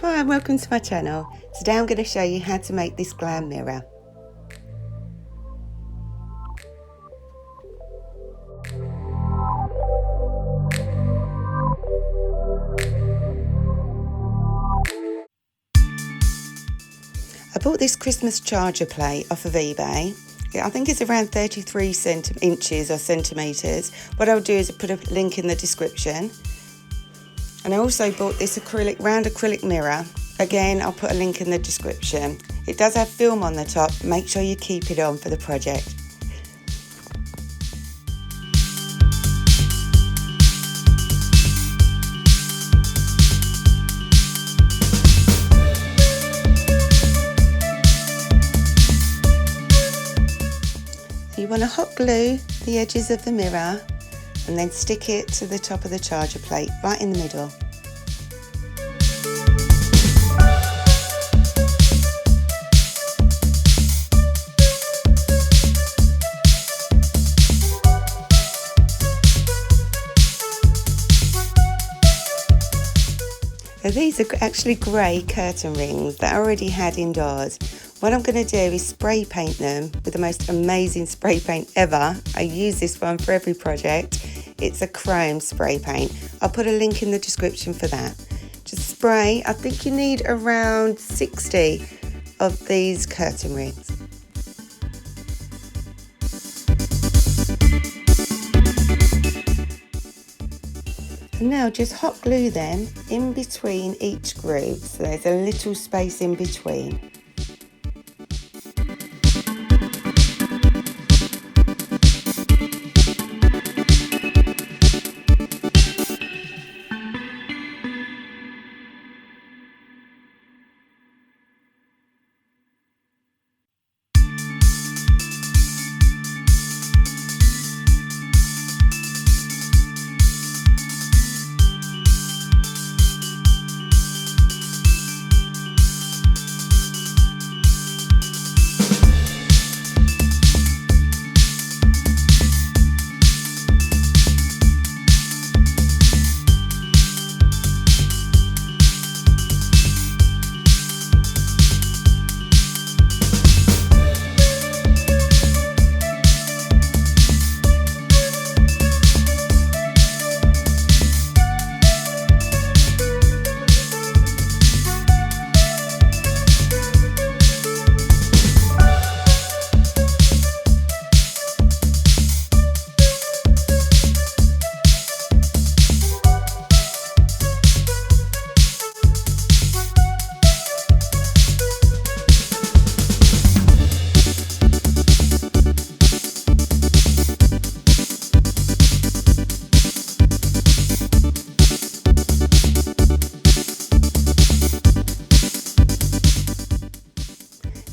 Hi and welcome to my channel. Today I'm going to show you how to make this glam mirror. I bought this Christmas charger plate off of eBay. I think it's around 33 inches or centimetres. What I'll do is put a link in the description. And I also bought this round acrylic mirror. Again, I'll put a link in the description. It does have film on the top. Make sure you keep it on for the project. You want to hot glue the edges of the mirror and then stick it to the top of the charger plate, right in the middle. Now these are actually grey curtain rings that I already had indoors. What I'm going to do is spray paint them with the most amazing spray paint ever. I use this one for every project. It's a chrome spray paint. I'll put a link in the description for that. Just spray, I think you need around 60 of these curtain rings. And now just hot glue them in between each group, so there's a little space in between.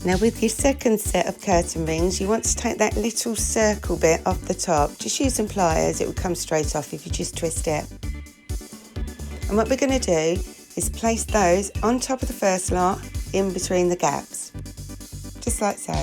Now with your second set of curtain rings, you want to take that little circle bit off the top. Just use some pliers, it will come straight off if you just twist it. And what we're going to do is place those on top of the first lot, in between the gaps, just like so.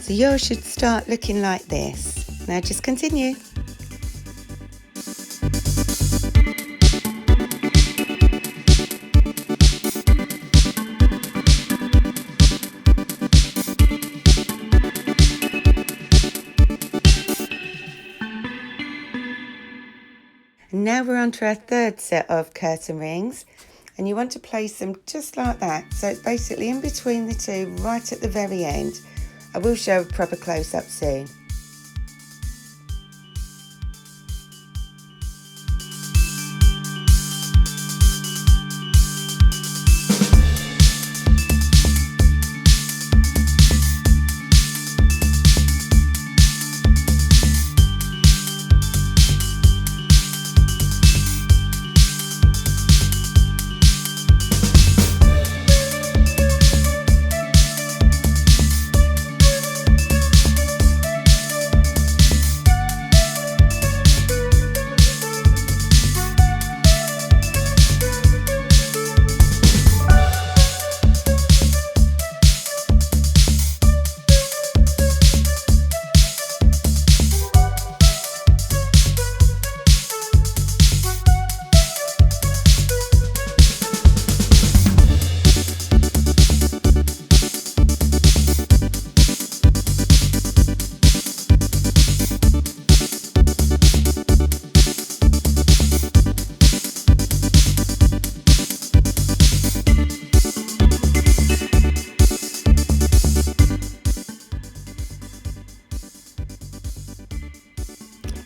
So yours should start looking like this. Now just continue. And now we're on to our third set of curtain rings, and you want to place them just like that. So it's basically in between the two, right at the very end. I will show a proper close-up soon.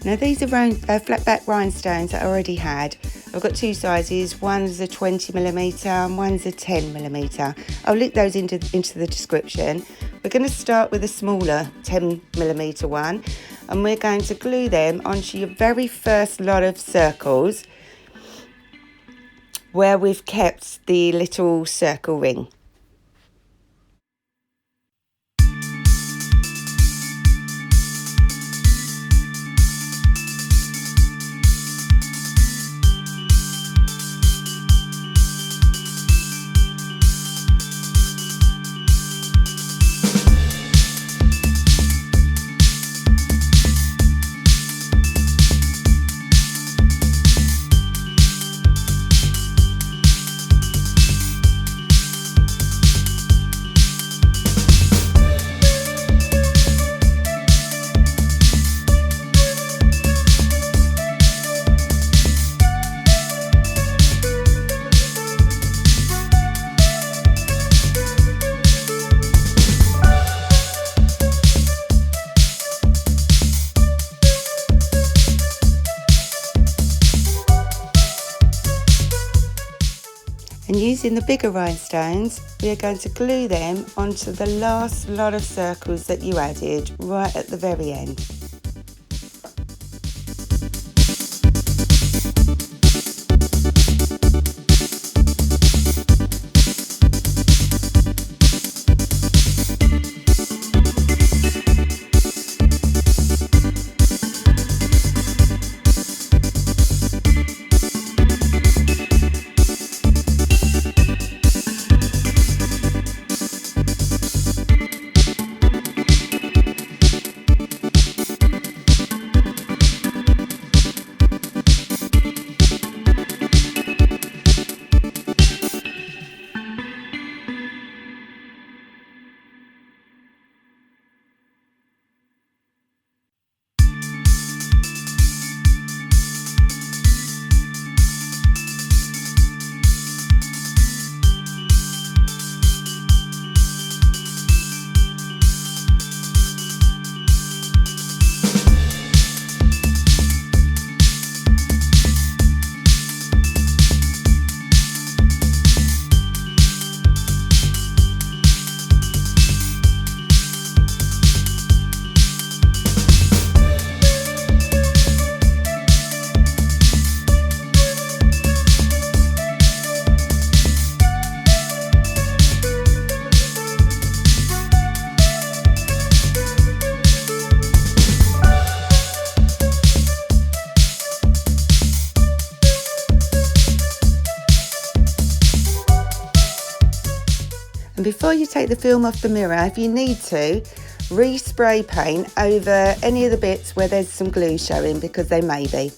Now these are flat back rhinestones that I already had. I've got two sizes, one's a 20mm and one's a 10mm. I'll link those into the description. We're going to start with a smaller 10mm one, and we're going to glue them onto your very first lot of circles where we've kept the little circle ring. And using the bigger rhinestones, we are going to glue them onto the last lot of circles that you added right at the very end. And before you take the film off the mirror, if you need to, re-spray paint over any of the bits where there's some glue showing, because they may be.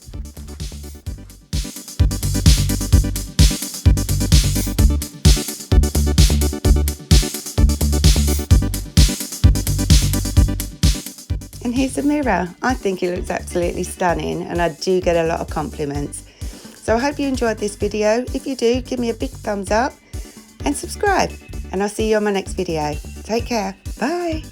And here's the mirror. I think it looks absolutely stunning, and I do get a lot of compliments. So I hope you enjoyed this video. If you do, give me a big thumbs up and subscribe. And I'll see you on my next video. Take care. Bye.